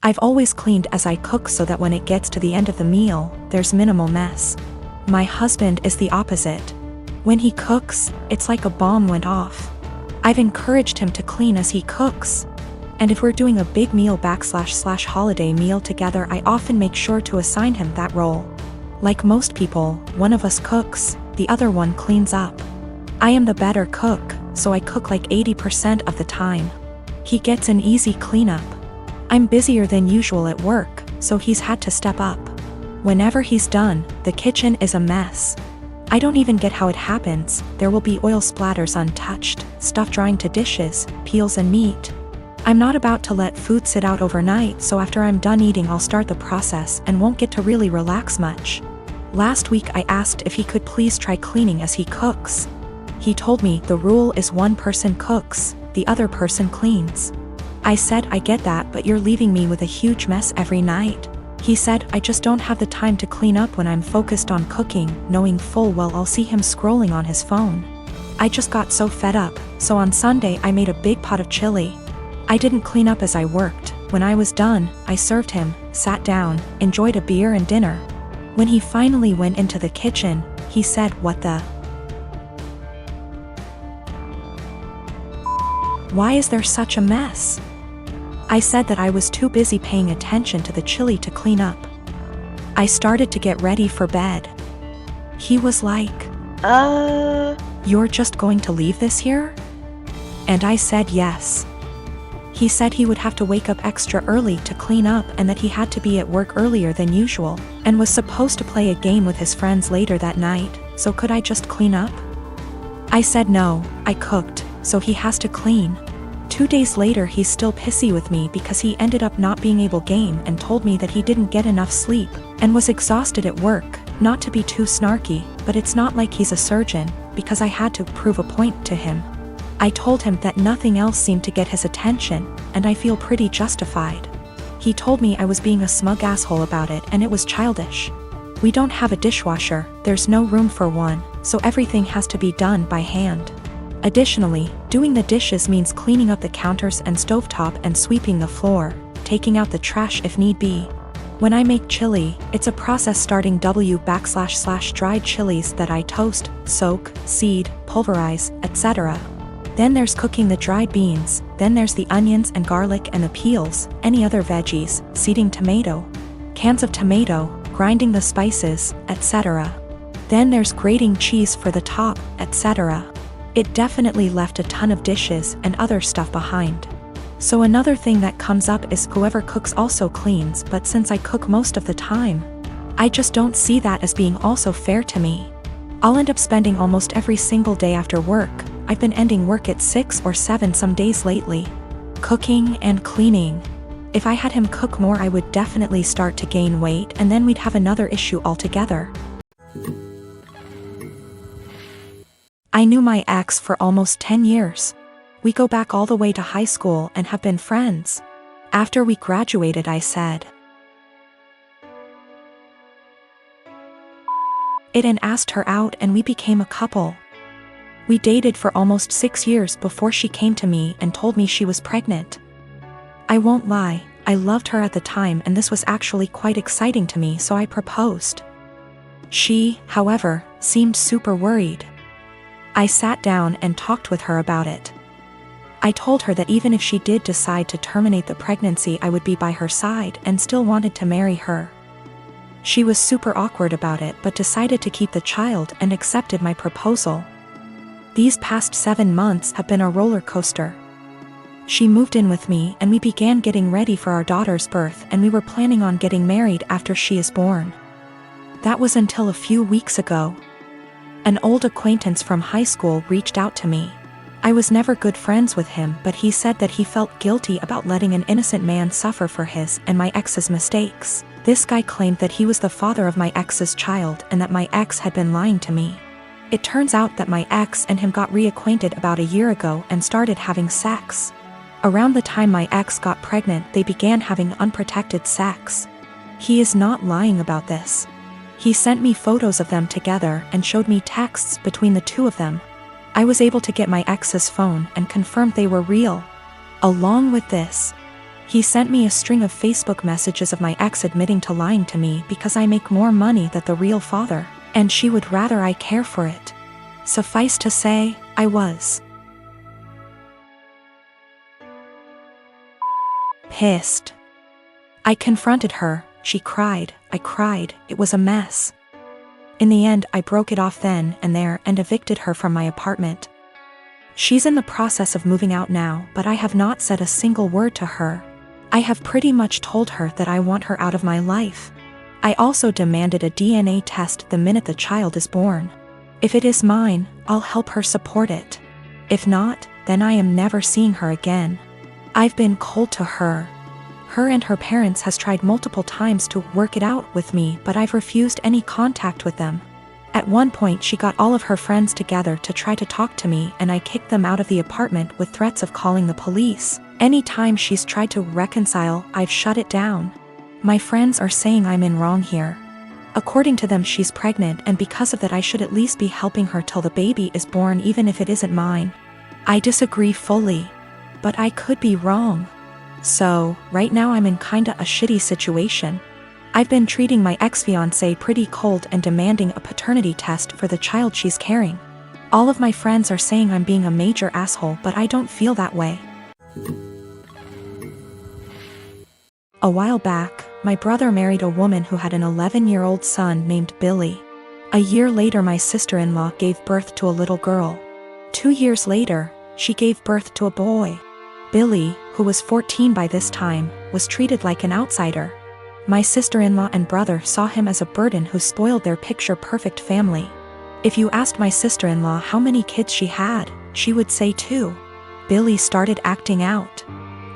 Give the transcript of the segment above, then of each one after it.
I've always cleaned as I cook so that when it gets to the end of the meal, there's minimal mess. My husband is the opposite. When he cooks, it's like a bomb went off. I've encouraged him to clean as he cooks. And if we're doing a big meal / holiday meal together, I often make sure to assign him that role. Like most people, one of us cooks, the other one cleans up. I am the better cook, so I cook like 80% of the time. He gets an easy cleanup. I'm busier than usual at work, so he's had to step up. Whenever he's done, the kitchen is a mess. I don't even get how it happens. There will be oil splatters untouched, stuff drying to dishes, peels and meat. I'm not about to let food sit out overnight, so after I'm done eating I'll start the process and won't get to really relax much. Last week I asked if he could please try cleaning as he cooks. He told me the rule is one person cooks, the other person cleans. I said, I get that, but you're leaving me with a huge mess every night. He said, I just don't have the time to clean up when I'm focused on cooking, knowing full well I'll see him scrolling on his phone. I just got so fed up, so on Sunday I made a big pot of chili. I didn't clean up as I worked. When I was done, I served him, sat down, enjoyed a beer and dinner. When he finally went into the kitchen, he said, "What the? Why is there such a mess?" I said that I was too busy paying attention to the chili to clean up. I started to get ready for bed. He was like, "You're just going to leave this here?" And I said yes. He said he would have to wake up extra early to clean up and that he had to be at work earlier than usual, and was supposed to play a game with his friends later that night, so could I just clean up? I said no, I cooked, so he has to clean. 2 days later he's still pissy with me because he ended up not being able to game and told me that he didn't get enough sleep, and was exhausted at work. Not to be too snarky, but it's not like he's a surgeon, because I had to prove a point to him. I told him that nothing else seemed to get his attention, and I feel pretty justified. He told me I was being a smug asshole about it and it was childish. We don't have a dishwasher, there's no room for one, so everything has to be done by hand. Additionally, doing the dishes means cleaning up the counters and stovetop and sweeping the floor, taking out the trash if need be. When I make chili, it's a process starting // dried chilies that I toast, soak, seed, pulverize, etc. Then there's cooking the dried beans, then there's the onions and garlic and the peels, any other veggies, seeding tomato, cans of tomato, grinding the spices, etc. Then there's grating cheese for the top, etc. It definitely left a ton of dishes and other stuff behind. So another thing that comes up is whoever cooks also cleans, but since I cook most of the time, I just don't see that as being also fair to me. I'll end up spending almost every single day after work, I've been ending work at 6 or 7 some days lately, cooking and cleaning. If I had him cook more I would definitely start to gain weight and then we'd have another issue altogether. I knew my ex for almost 10 years. We go back all the way to high school and have been friends. After we graduated I said it and asked her out and we became a couple. We dated for almost 6 years before she came to me and told me she was pregnant. I won't lie, I loved her at the time and this was actually quite exciting to me, so I proposed. She, however, seemed super worried. I sat down and talked with her about it. I told her that even if she did decide to terminate the pregnancy I would be by her side and still wanted to marry her. She was super awkward about it but decided to keep the child and accepted my proposal. These past 7 months have been a roller coaster. She moved in with me and we began getting ready for our daughter's birth and we were planning on getting married after she is born. That was until a few weeks ago. An old acquaintance from high school reached out to me. I was never good friends with him, but he said that he felt guilty about letting an innocent man suffer for his and my ex's mistakes. This guy claimed that he was the father of my ex's child and that my ex had been lying to me. It turns out that my ex and him got reacquainted about a year ago and started having sex. Around the time my ex got pregnant, they began having unprotected sex. He is not lying about this. He sent me photos of them together and showed me texts between the two of them. I was able to get my ex's phone and confirmed they were real. Along with this, He sent me a string of Facebook messages of my ex admitting to lying to me because I make more money than the real father, and she would rather I care for it. Suffice to say, I was pissed. I confronted her, she cried, I cried, it was a mess. In the end, I broke it off then and there and evicted her from my apartment. She's in the process of moving out now, but I have not said a single word to her. I have pretty much told her that I want her out of my life. I also demanded a DNA test the minute the child is born. If it is mine, I'll help her support it. If not, then I am never seeing her again. I've been cold to her. Her and her parents has tried multiple times to work it out with me, but I've refused any contact with them. At one point she got all of her friends together to try to talk to me, and I kicked them out of the apartment with threats of calling the police. Anytime she's tried to reconcile, I've shut it down. My friends are saying I'm in wrong here. According to them, she's pregnant, and because of that I should at least be helping her till the baby is born, even if it isn't mine. I disagree fully, but I could be wrong. So, right now I'm in kinda a shitty situation. I've been treating my ex-fiancé pretty cold and demanding a paternity test for the child she's carrying. All of my friends are saying I'm being a major asshole, but I don't feel that way. A while back, my brother married a woman who had an 11-year-old son named Billy. A year later, my sister-in-law gave birth to a little girl. 2 years later, she gave birth to a boy. Billy, who was 14 by this time, was treated like an outsider. My sister-in-law and brother saw him as a burden who spoiled their picture-perfect family. If you asked my sister-in-law how many kids she had, she would say 2. Billy started acting out.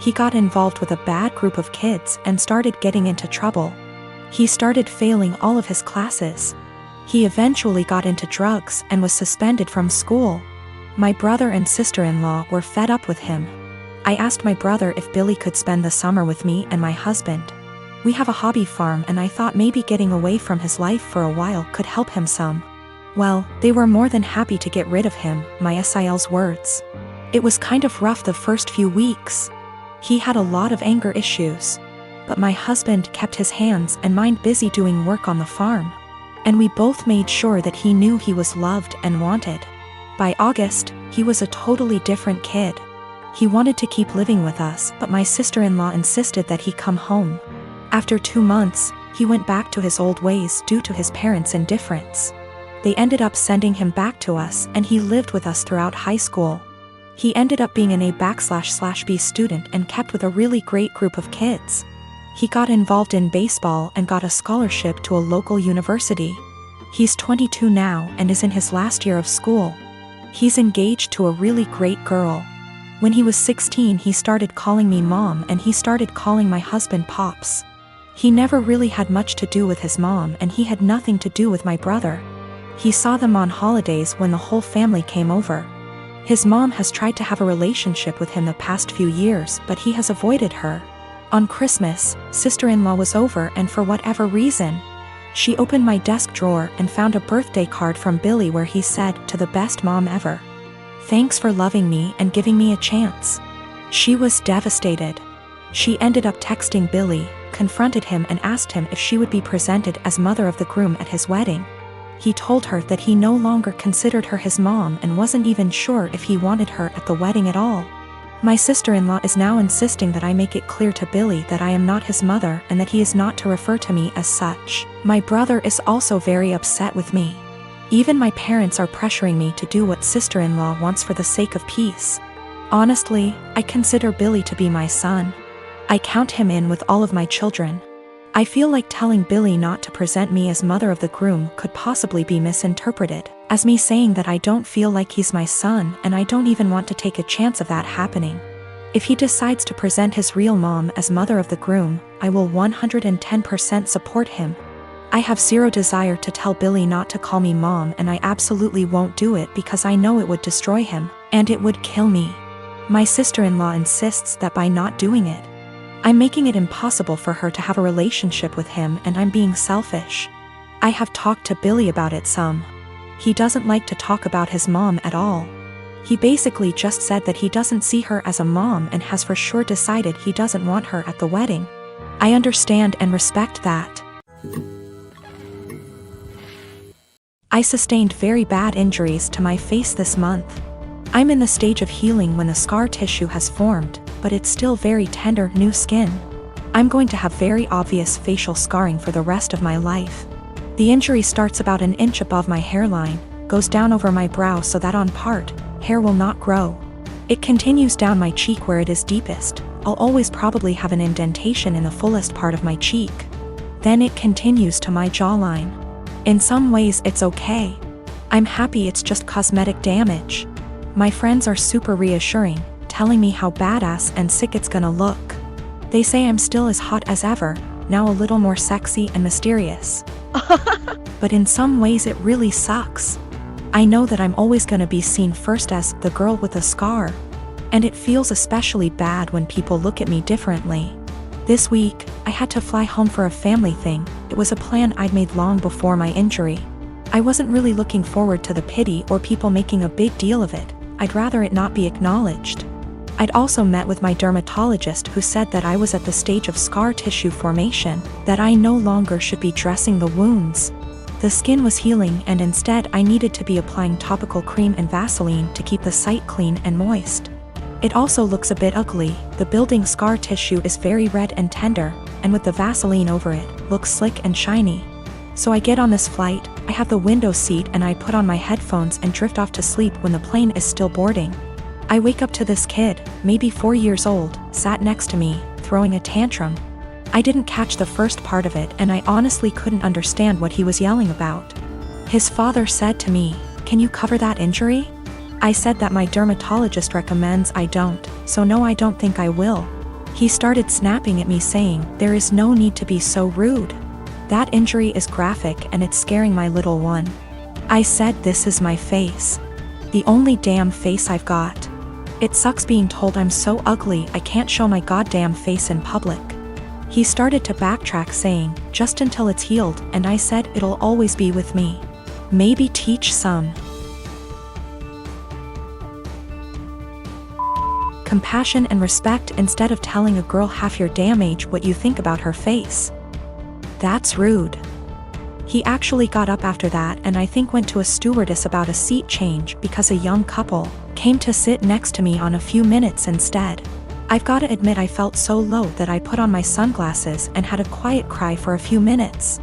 He got involved with a bad group of kids and started getting into trouble. He started failing all of his classes. He eventually got into drugs and was suspended from school. My brother and sister-in-law were fed up with him. I asked my brother if Billy could spend the summer with me and my husband. We have a hobby farm, and I thought maybe getting away from his life for a while could help him some. Well, they were more than happy to get rid of him, my SIL's words. It was kind of rough the first few weeks. He had a lot of anger issues. But my husband kept his hands and mind busy doing work on the farm. And we both made sure that he knew he was loved and wanted. By August, he was a totally different kid. He wanted to keep living with us, but my sister-in-law insisted that he come home. After 2 months, he went back to his old ways due to his parents' indifference. They ended up sending him back to us, and he lived with us throughout high school. He ended up being an A/B student and kept with a really great group of kids. He got involved in baseball and got a scholarship to a local university. He's 22 now and is in his last year of school. He's engaged to a really great girl. When he was 16, he started calling me mom, and he started calling my husband pops. He never really had much to do with his mom, and he had nothing to do with my brother. He saw them on holidays when the whole family came over. His mom has tried to have a relationship with him the past few years, but he has avoided her. On Christmas, sister-in-law was over, and for whatever reason, she opened my desk drawer and found a birthday card from Billy where he said, "To the best mom ever. Thanks for loving me and giving me a chance." She was devastated. She ended up texting Billy, confronted him, and asked him if she would be presented as mother of the groom at his wedding. He told her that he no longer considered her his mom and wasn't even sure if he wanted her at the wedding at all. My sister-in-law is now insisting that I make it clear to Billy that I am not his mother and that he is not to refer to me as such. My brother is also very upset with me. Even my parents are pressuring me to do what sister-in-law wants for the sake of peace. Honestly, I consider Billy to be my son. I count him in with all of my children. I feel like telling Billy not to present me as mother of the groom could possibly be misinterpreted as me saying that I don't feel like he's my son, and I don't even want to take a chance of that happening. If he decides to present his real mom as mother of the groom, I will 110% support him. I have zero desire to tell Billy not to call me mom, and I absolutely won't do it because I know it would destroy him, and it would kill me. My sister-in-law insists that by not doing it, I'm making it impossible for her to have a relationship with him, and I'm being selfish. I have talked to Billy about it some. He doesn't like to talk about his mom at all. He basically just said that he doesn't see her as a mom and has for sure decided he doesn't want her at the wedding. I understand and respect that. I sustained very bad injuries to my face this month. I'm in the stage of healing when the scar tissue has formed, but it's still very tender, new skin. I'm going to have very obvious facial scarring for the rest of my life. The injury starts about an inch above my hairline, goes down over my brow so that on part, hair will not grow. It continues down my cheek where it is deepest. I'll always probably have an indentation in the fullest part of my cheek. Then it continues to my jawline. In some ways it's okay. I'm happy it's just cosmetic damage. My friends are super reassuring, telling me how badass and sick it's gonna look. They say I'm still as hot as ever, now a little more sexy and mysterious. But in some ways it really sucks. I know that I'm always gonna be seen first as the girl with a scar. And it feels especially bad when people look at me differently. This week, I had to fly home for a family thing. It was a plan I'd made long before my injury. I wasn't really looking forward to the pity or people making a big deal of it. I'd rather it not be acknowledged. I'd also met with my dermatologist who said that I was at the stage of scar tissue formation, that I no longer should be dressing the wounds. The skin was healing and instead I needed to be applying topical cream and Vaseline to keep the site clean and moist. It also looks a bit ugly. The building scar tissue is very red and tender, and with the Vaseline over it, looks slick and shiny. So I get on this flight, I have the window seat and I put on my headphones and drift off to sleep when the plane is still boarding. I wake up to this kid, maybe 4 years old, sat next to me, throwing a tantrum. I didn't catch the first part of it and I honestly couldn't understand what he was yelling about. His father said to me, "Can you cover that injury?" I said that my dermatologist recommends I don't, so no, I don't think I will. He started snapping at me saying, "There is no need to be so rude. That injury is graphic and it's scaring my little one." I said, "This is my face. The only damn face I've got. It sucks being told I'm so ugly I can't show my goddamn face in public." He started to backtrack saying, "Just until it's healed," and I said, "It'll always be with me. Maybe teach some compassion and respect instead of telling a girl half your damn age what you think about her face. That's rude." He actually got up after that and I think went to a stewardess about a seat change because a young couple came to sit next to me on a few minutes instead. I've gotta admit I felt so low that I put on my sunglasses and had a quiet cry for a few minutes.